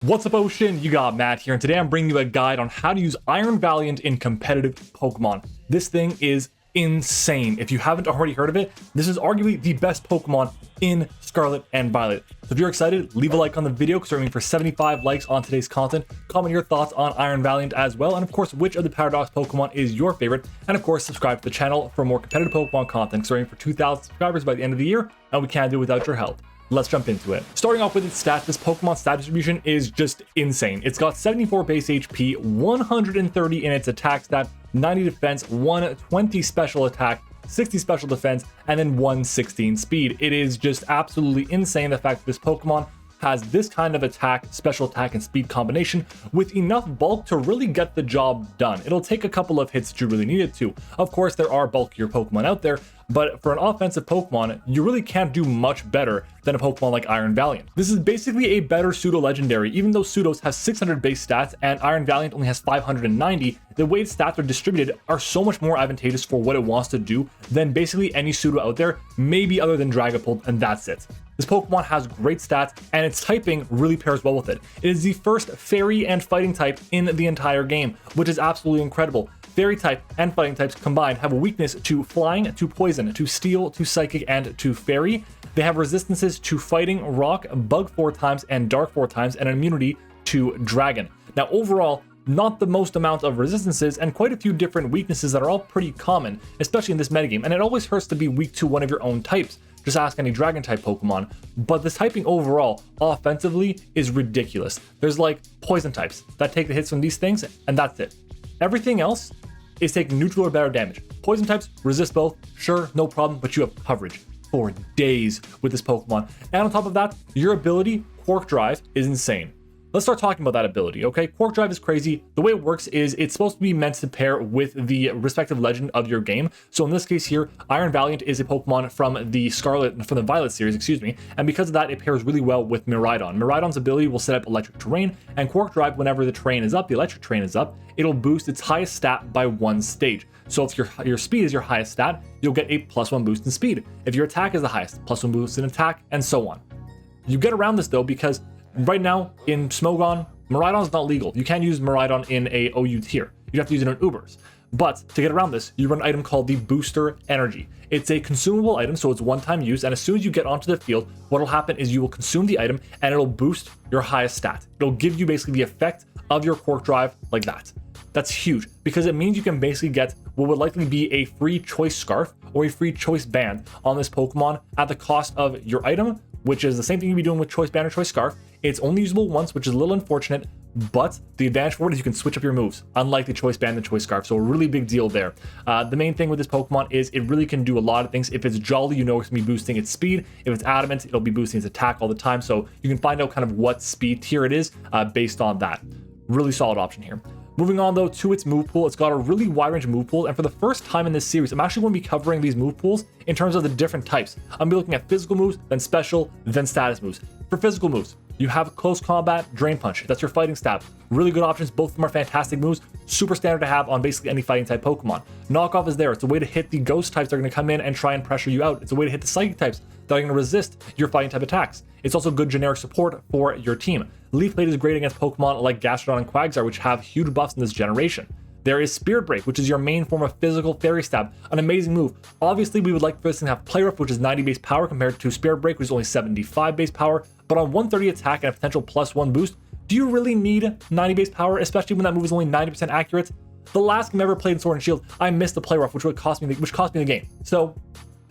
What's up, Ocean? You got Matt here, and today I'm bringing you a guide on how to use Iron Valiant in competitive Pokemon. This thing is insane. If you haven't already heard of it, this is arguably the best Pokemon in Scarlet and Violet. So if you're excited, leave a like on the video because we're aiming for 75 likes on today's content. Comment your thoughts on Iron Valiant as well, and of course, which of the Paradox Pokemon is your favorite, and of course, subscribe to the channel for more competitive Pokemon content because we're aiming for 2,000 subscribers by the end of the year, and we can't do it without your help. Let's jump into it. Starting off with its stats, this Pokemon stat distribution is just insane. It's got 74 base HP, 130 in its attack stat, 90 defense, 120 special attack, 60 special defense, and then 116 speed. It is just absolutely insane the fact that this Pokemon has this kind of attack, special attack, and speed combination with enough bulk to really get the job done. It'll take a couple of hits that you really need it to. Of course, there are bulkier Pokemon out there, but for an offensive Pokemon, you really can't do much better than a Pokemon like Iron Valiant. This is basically a better pseudo-legendary. Even though pseudos have 600 base stats and Iron Valiant only has 590, the way its stats are distributed are so much more advantageous for what it wants to do than basically any pseudo out there, maybe other than Dragapult, and that's it. This Pokemon has great stats, and its typing really pairs well with it. It is the first Fairy and Fighting type in the entire game, which is absolutely incredible. Fairy type and Fighting types combined have a weakness to Flying, to Poison, to Steel, to Psychic, and to Fairy. They have resistances to Fighting, Rock, Bug 4 times, and Dark 4 times, and immunity to Dragon. Now overall, not the most amount of resistances and quite a few different weaknesses that are all pretty common, especially in this metagame, and it always hurts to be weak to one of your own types. Just ask any dragon type Pokemon. But the typing overall, offensively, is ridiculous. There's like poison types that take the hits from these things, and that's it. Everything else is taking neutral or better damage. Poison types resist both, sure, no problem, but you have coverage for days with this Pokemon. And on top of that, your ability, Quark Drive, is insane. Let's start talking about that ability, okay? Quark Drive is crazy. The way it works is it's supposed to be meant to pair with the respective legend of your game. So in this case here, Iron Valiant is a Pokemon from the Violet series, excuse me. And because of that, it pairs really well with Miraidon. Miraidon's ability will set up electric terrain, and Quark Drive, whenever the terrain is up, the electric terrain is up, it'll boost its highest stat by 1 stage. So if your speed is your highest stat, you'll get a +1 boost in speed. If your attack is the highest, +1 boost in attack, and so on. You get around this though, because right now, in Smogon, Miraidon is not legal. You can't use Miraidon in a OU tier. You have to use it in Ubers. But to get around this, you run an item called the Booster Energy. It's a consumable item, so it's one-time use, and as soon as you get onto the field, what will happen is you will consume the item, and it'll boost your highest stat. It'll give you basically the effect of your Quark Drive like that. That's huge, because it means you can basically get what would likely be a free choice scarf or a free choice band on this Pokemon at the cost of your item, which is the same thing you'd be doing with choice band or choice scarf. It's only usable once, which is a little unfortunate, but the advantage for it is you can switch up your moves, unlike the choice band and choice scarf. So a really big deal there. The main thing with this Pokemon is it really can do a lot of things. If it's Jolly, you know it's gonna be boosting its speed. If it's Adamant, it'll be boosting its attack all the time. So you can find out kind of what speed tier it is based on that. Really solid option here. Moving on though to its move pool, it's got a really wide range of move pool, and for the first time in this series, I'm actually going to be covering these move pools in terms of the different types. I'm going to be looking at physical moves, then special, then status moves. For physical moves, you have Close Combat, Drain Punch. That's your fighting stab. Really good options. Both of them are fantastic moves. Super standard to have on basically any fighting type Pokemon. Knockoff is there. It's a way to hit the ghost types that are going to come in and try and pressure you out. It's a way to hit the psychic types that are going to resist your fighting type attacks. It's also good generic support for your team. Leaf Blade is great against Pokemon like Gastrodon and Quagsire, which have huge buffs in this generation. There is Spirit Break, which is your main form of physical Fairy Stab, an amazing move. Obviously, we would like for this thing to have Play Rough, which is 90 base power compared to Spirit Break, which is only 75 base power, but on 130 attack and a potential +1 boost, do you really need 90 base power, especially when that move is only 90% accurate? The last game I ever played in Sword and Shield, I missed the Play Rough, which cost me the game. So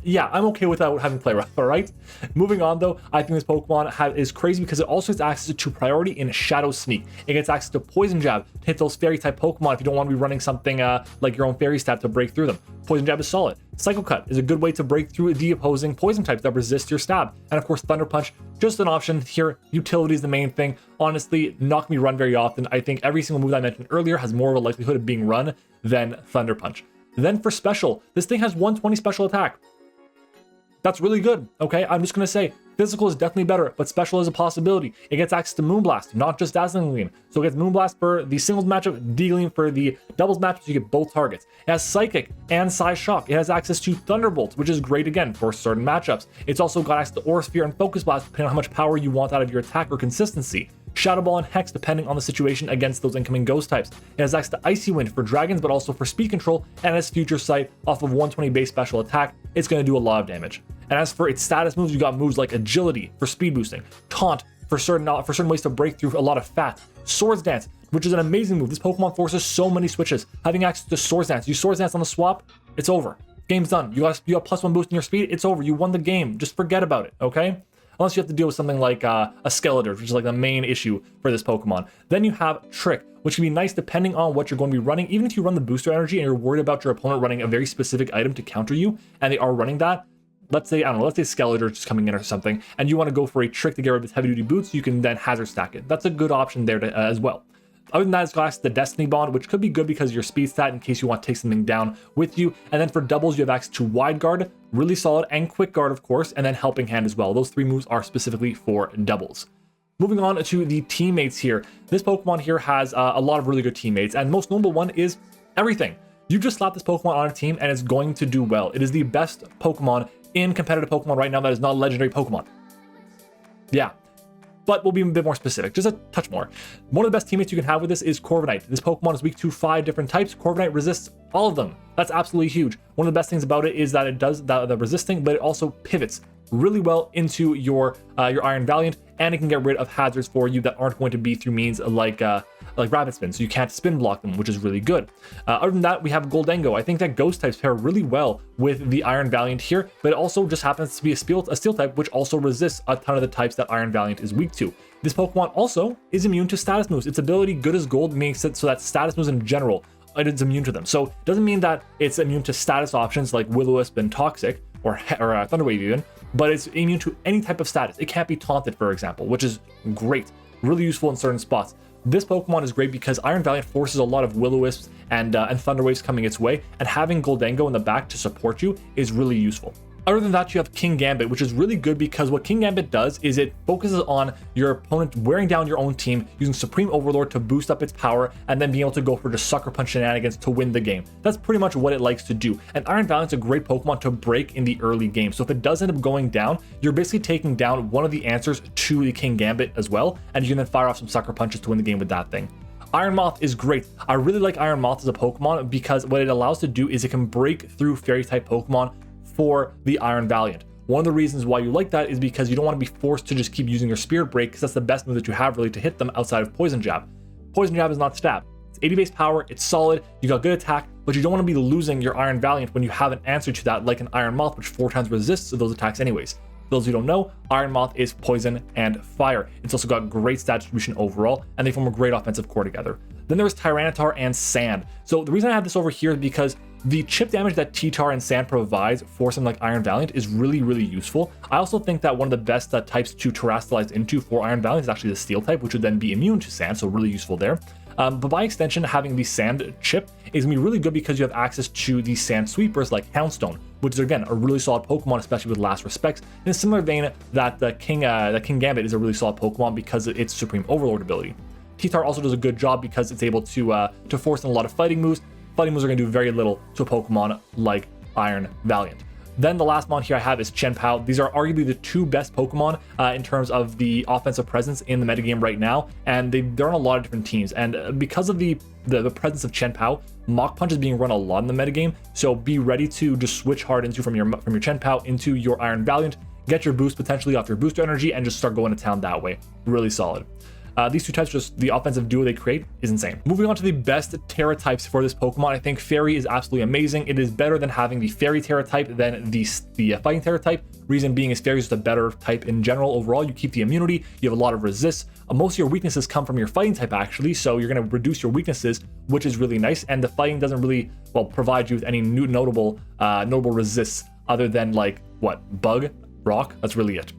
yeah, I'm okay without having Play Rough, all right? Moving on though, I think this Pokemon is crazy because it also has access to priority in Shadow Sneak. It gets access to Poison Jab to hit those Fairy type Pokemon if you don't want to be running something like your own Fairy Stab to break through them. Poison Jab is solid. Psycho Cut is a good way to break through the opposing Poison types that resist your stab. And of course, Thunder Punch, just an option here. Utility is the main thing. Honestly, not gonna be run very often. I think every single move I mentioned earlier has more of a likelihood of being run than Thunder Punch. Then for special, this thing has 120 special attack. That's really good, okay? I'm just gonna say, physical is definitely better, but special is a possibility. It gets access to Moonblast, not just Dazzling Gleam. So it gets Moonblast for the singles matchup, D-Gleam for the doubles matchup, so you get both targets. It has Psychic and Size Shock. It has access to Thunderbolt, which is great again for certain matchups. It's also got access to Aura Sphere and Focus Blast, depending on how much power you want out of your attack or consistency. Shadow Ball, and Hex depending on the situation against those incoming ghost types. It has access to Icy Wind for dragons, but also for speed control, and has Future Sight off of 120 base special attack. It's going to do a lot of damage. And as for its status moves, you got moves like Agility for speed boosting, Taunt for certain ways to break through a lot of fat, Swords Dance, which is an amazing move. This Pokemon forces so many switches. Having access to Swords Dance, you Swords Dance on the swap, it's over. Game's done. You got +1 boost in your speed, it's over. You won the game. Just forget about it, okay? Unless you have to deal with something like a Skeletor, which is like the main issue for this Pokemon. Then you have Trick, which can be nice depending on what you're going to be running. Even if you run the booster energy and you're worried about your opponent running a very specific item to counter you, and they are running that, let's say, I don't know, let's say Skeletor is just coming in or something, and you want to go for a Trick to get rid of its heavy duty boots, you can then hazard stack it. That's a good option there as well. Other than that, it's got access to Destiny Bond, which could be good because of your speed stat in case you want to take something down with you. And then for doubles, you have access to Wide Guard, really solid, and Quick Guard, of course, and then Helping Hand as well. Those 3 moves are specifically for doubles. Moving on to the teammates here. This Pokemon here has a lot of really good teammates, and most notable one is Everything. You just slap this Pokemon on a team and it's going to do well. It is the best Pokemon in competitive Pokemon right now that is not a legendary Pokemon. Yeah. But we'll be a bit more specific, just a touch more. One of the best teammates you can have with this is Corviknight. This Pokemon is weak to 5 different types. Corviknight resists all of them. That's absolutely huge. One of the best things about it is that it does the resisting, but it also pivots really well into your Iron Valiant, and it can get rid of hazards for you that aren't going to be through means like Rapid Spin, so you can't spin block them, which is really good. Other than that, we have Goldengo. I think that Ghost types pair really well with the Iron Valiant here, but it also just happens to be a Steel type, which also resists a ton of the types that Iron Valiant is weak to. This Pokemon also is immune to status moves. Its ability, Good as Gold, makes it so that status moves in general, it's immune to them. So it doesn't mean that it's immune to status options like Will-O-Wisp and Toxic, or Thunder Wave even, but it's immune to any type of status. It can't be taunted, for example, which is great. Really useful in certain spots. This Pokemon is great because Iron Valiant forces a lot of Will-O-Wisps and Thunder Waves coming its way, and having Goldengo in the back to support you is really useful. Other than that, you have King Gambit, which is really good because what King Gambit does is it focuses on your opponent wearing down your own team, using Supreme Overlord to boost up its power, and then being able to go for just Sucker Punch shenanigans to win the game. That's pretty much what it likes to do. And Iron Valiant's a great Pokemon to break in the early game. So if it does end up going down, you're basically taking down one of the answers to the King Gambit as well, and you can then fire off some Sucker Punches to win the game with that thing. Iron Moth is great. I really like Iron Moth as a Pokemon because what it allows to do is it can break through Fairy-type Pokemon for the Iron Valiant. One of the reasons why you like that is because you don't want to be forced to just keep using your Spirit Break, because that's the best move that you have really to hit them outside of Poison Jab. Poison Jab is not stab. It's 80 base power, it's solid, you got good attack, but you don't want to be losing your Iron Valiant when you have an answer to that, like an Iron Moth, which 4 times resists those attacks anyways. For those who don't know, Iron Moth is poison and fire. It's also got great stat distribution overall, and they form a great offensive core together. Then there's Tyranitar and Sand. So the reason I have this over here is because the chip damage that T-Tar and Sand provides for something like Iron Valiant is really, really useful. I also think that one of the best types to Terastalize into for Iron Valiant is actually the Steel type, which would then be immune to Sand, so really useful there. But by extension, having the Sand chip is going to be really good because you have access to the Sand Sweepers like Houndstone, which is, again, a really solid Pokemon, especially with Last Respects. In a similar vein that the King Gambit is a really solid Pokemon because of its Supreme Overlord ability. T-Tar also does a good job because it's able to force in a lot of fighting moves. Fighting moves are going to do very little to a Pokemon like Iron Valiant. Then the last mon here I have is Chien-Pao. These are arguably the 2 best Pokemon in terms of the offensive presence in the metagame right now, and they're on a lot of different teams. And because of the presence of Chien-Pao, Mach Punch is being run a lot in the metagame, so be ready to just switch hard into from your Chien-Pao into your Iron Valiant, get your boost potentially off your booster energy, and just start going to town that way. Really solid. These 2 types, just the offensive duo they create is insane. Moving on to the best Terra types for this Pokemon, I think Fairy is absolutely amazing. It is better than having the Fairy Terra type than the Fighting Terra type. Reason being is Fairy is just a better type in general. Overall, you keep the immunity, you have a lot of resists. Most of your weaknesses come from your Fighting type actually, so you're going to reduce your weaknesses, which is really nice. And the Fighting doesn't really, well, provide you with any notable resists other than like, what, Bug, Rock, that's really it.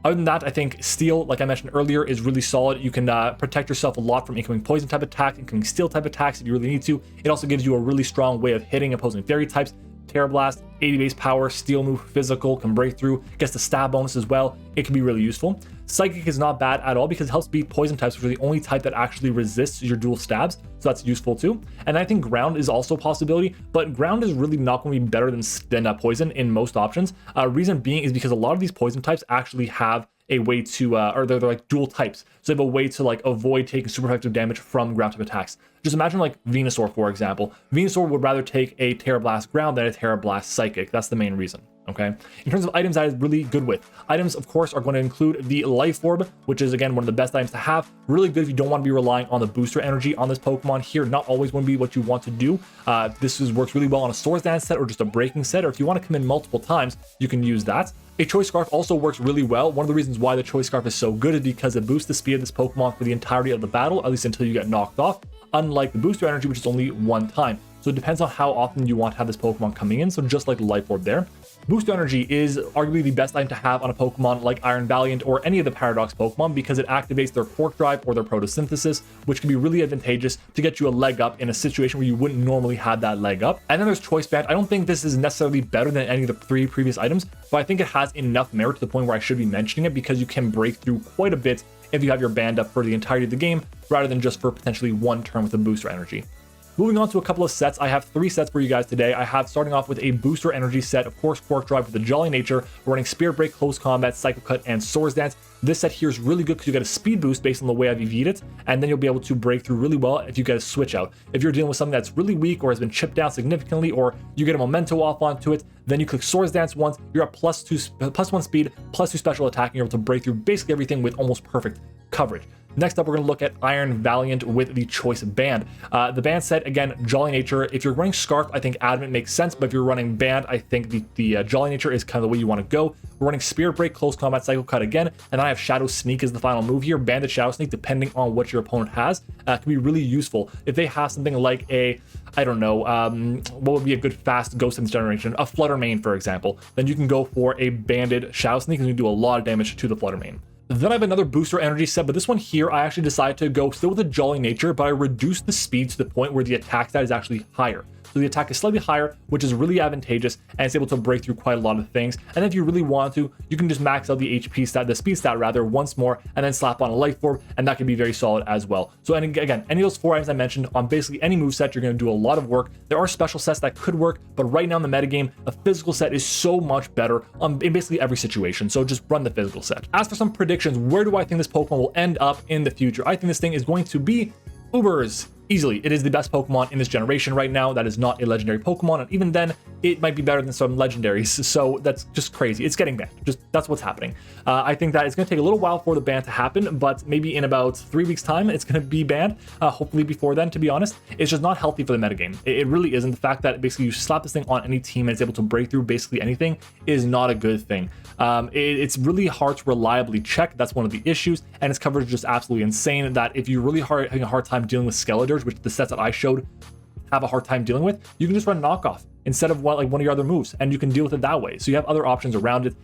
Other than that, I think Steel, like I mentioned earlier, is really solid. You can protect yourself a lot from incoming Poison type attacks, incoming Steel type attacks if you really need to. It also gives you a really strong way of hitting opposing Fairy types. Terra Blast, 80 base power, Steel move, physical, can break through, gets the stab bonus as well. It can be really useful. Psychic is not bad at all because it helps beat Poison types, which are the only type that actually resists your dual stabs, so that's useful too. And I think Ground is also a possibility, but Ground is really not going to be better than Poison in most options. Reason being is because a lot of these Poison types actually have a way to, or they're like dual types. So they have a way to like avoid taking super effective damage from ground type attacks. Just imagine like Venusaur, for example. Venusaur would rather take a Terra Blast ground than a Terra Blast psychic. That's the main reason. Okay. In terms of items, that is really good with. Items, of course, are going to include the Life Orb, which is again one of the best items to have. Really good if you don't want to be relying on the booster energy on this Pokemon here. Not always going to be what you want to do. Works really well on a Swords Dance set or just a Breaking set, or if you want to come in multiple times, you can use that. A Choice Scarf also works really well. One of the reasons why the Choice Scarf is so good is because it boosts the speed of this Pokemon for the entirety of the battle, at least until you get knocked off, unlike the booster energy, which is only one time. So it depends on how often you want to have this Pokemon coming in. So just like Life Orb there. Boost Energy is arguably the best item to have on a Pokemon like Iron Valiant or any of the Paradox Pokemon because it activates their Quark Drive or their Photosynthesis, which can be really advantageous to get you a leg up in a situation where you wouldn't normally have that leg up. And then there's Choice Band. I don't think this is necessarily better than any of the 3 previous items, but I think it has enough merit to the point where I should be mentioning it because you can break through quite a bit if you have your band up for the entirety of the game rather than just for potentially one turn with a Booster Energy. Moving on to a couple of sets, I have 3 sets for you guys today. I have starting off with a Booster Energy set, of course, Quark Drive with the Jolly Nature, running Spirit Break, Close Combat, Psycho Cut, and Swords Dance. This set here is really good because you get a speed boost based on the way I've EV'd it, and then you'll be able to break through really well if you get a switch out. If you're dealing with something that's really weak or has been chipped down significantly, or you get a memento off onto it, then you click Swords Dance once, you're at +1 speed, +2 special attack, and you're able to break through basically everything with almost perfect coverage. Next up, we're going to look at Iron Valiant with the Choice Band. The band set, again, Jolly Nature. If you're running Scarf, I think Adamant makes sense, but if you're running Band, I think the Jolly Nature is kind of the way you want to go. We're running Spirit Break, Close Combat, Psycho Cut again, and then I have Shadow Sneak as the final move here. Banded Shadow Sneak, depending on what your opponent has, can be really useful. If they have something like a, I don't know, what would be a good fast Ghost Sense generation? A Flutter Mane, for example. Then you can go for a Banded Shadow Sneak and you do a lot of damage to the Flutter Mane. Then I have another Booster Energy set, but this one here, I actually decided to go still with a Jolly Nature, but I reduced the speed to the point where the attack stat is actually higher. So the attack is slightly higher, which is really advantageous, and it's able to break through quite a lot of things. And if you really want to, you can just max out the HP stat, the speed stat rather, once more, and then slap on a Life Orb, and that can be very solid as well. So, and again, any of those 4 items I mentioned, on basically any moveset, you're going to do a lot of work. There are special sets that could work, but right now in the metagame, a physical set is so much better in basically every situation. So just run the physical set. As for some predictions, where do I think this Pokemon will end up in the future? I think this thing is going to be Ubers. Easily, it is the best Pokemon in this generation right now. That is not a legendary Pokemon, and even then, it might be better than some legendaries. So that's just crazy. It's getting banned. That's what's happening. I think that it's going to take a little while for the ban to happen, but maybe in about 3 weeks' time, it's going to be banned. Hopefully before then, to be honest. It's just not healthy for the metagame. It really isn't. The fact that basically you slap this thing on any team and it's able to break through basically anything is not a good thing. It's really hard to reliably check. That's one of the issues, and its coverage is just absolutely insane. That if you're really having a hard time dealing with Skeletors, which the sets that I showed have a hard time dealing with, you can just run Knockoff instead of one of your other moves, and you can deal with it that way. So you have other options around it.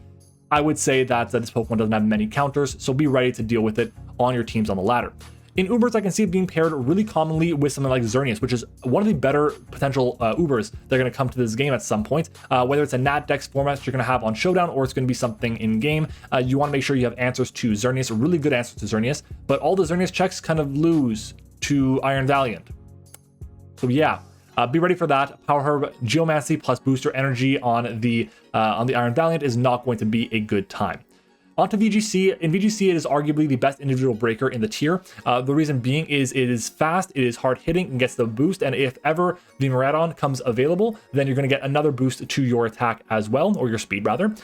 I would say that this Pokemon doesn't have many counters, so be ready to deal with it on your teams on the ladder. In Ubers, I can see it being paired really commonly with something like Xerneas, which is one of the better potential Ubers that are going to come to this game at some point. Whether it's a Nat Dex format that you're going to have on Showdown or it's going to be something in game, you want to make sure you have answers to Xerneas, really good answers to Xerneas, but all the Xerneas checks kind of lose to Iron Valiant. So yeah, be ready for that. Power Herb, Geomancy plus Booster Energy on the Iron Valiant is not going to be a good time. On to VGC. In VGC, it is arguably the best individual breaker in the tier. The reason being is it is fast, it is hard hitting, and gets the boost, and if ever the Miraidon comes available, then you're going to get another boost to your attack as well, or your speed rather.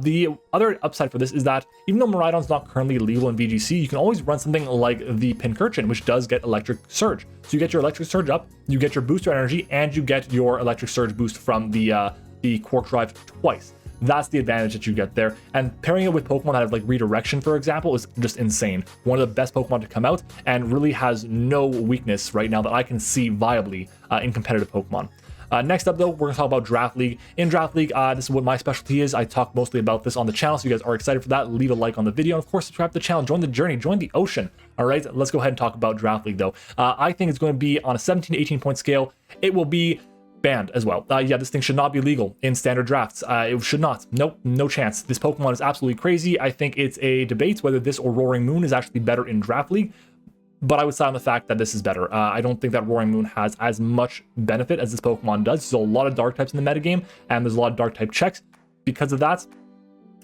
The other upside for this is that even though Miraidon's not currently legal in VGC, you can always run something like the Pincurchin, which does get Electric Surge. So you get your Electric Surge up, you get your Booster Energy, and you get your Electric Surge boost from the Quark Drive twice. That's the advantage that you get there. And pairing it with Pokemon that have like Redirection, for example, is just insane. One of the best Pokemon to come out and really has no weakness right now that I can see viably in competitive Pokemon. Next up, though, we're going to talk about Draft League. In Draft League, this is what my specialty is. I talk mostly about this on the channel, so you guys are excited for that. Leave a like on the video, and of course, subscribe to the channel. Join the journey. Join the ocean. All right, let's go ahead and talk about Draft League, though. I think it's going to be on a 17 to 18 point scale. It will be banned as well. Yeah, this thing should not be legal in standard drafts. It should not. Nope, no chance. This Pokemon is absolutely crazy. I think it's a debate whether this or Roaring Moon is actually better in Draft League, but I would side on the fact that this is better. I don't think that Roaring Moon has as much benefit as this Pokemon does. There's a lot of Dark types in the metagame, and there's a lot of Dark type checks. Because of that,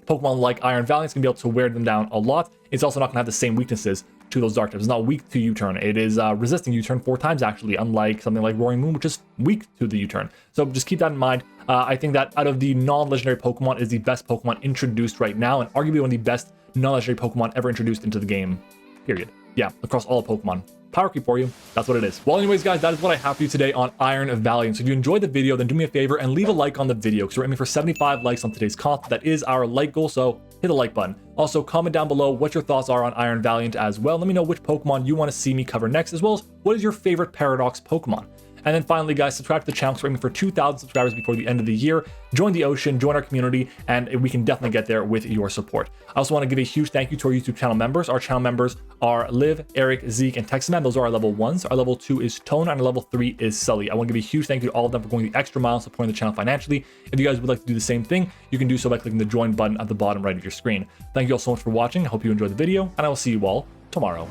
Pokemon like Iron Valiant is going to be able to wear them down a lot. It's also not going to have the same weaknesses to those dark types. It's not weak to U-turn. It is resisting U-turn 4 times actually, unlike something like Roaring Moon, which is weak to the U-turn. So just keep that in mind. I think that out of the non-legendary Pokemon is the best Pokemon introduced right now, and arguably one of the best non-legendary Pokemon ever introduced into the game, period. Yeah, across all of Pokemon. Power creep for you. That's what it is. Well, anyways, guys, that is what I have for you today on Iron Valiant. So if you enjoyed the video, then do me a favor and leave a like on the video, because we're aiming for 75 likes on today's content. That is our like goal, so hit the like button. Also, comment down below what your thoughts are on Iron Valiant as well. Let me know which Pokemon you want to see me cover next, as well as what is your favorite Paradox Pokemon. And then finally, guys, subscribe to the channel because we're aiming for 2,000 subscribers before the end of the year. Join the ocean, join our community, and we can definitely get there with your support. I also want to give a huge thank you to our YouTube channel members. Our channel members are Liv, Eric, Zeke, and Texaman. Those are our level 1s. Our level 2 is Tone, and our level 3 is Sully. I want to give a huge thank you to all of them for going the extra mile, supporting the channel financially. If you guys would like to do the same thing, you can do so by clicking the join button at the bottom right of your screen. Thank you all so much for watching. I hope you enjoyed the video, and I will see you all tomorrow.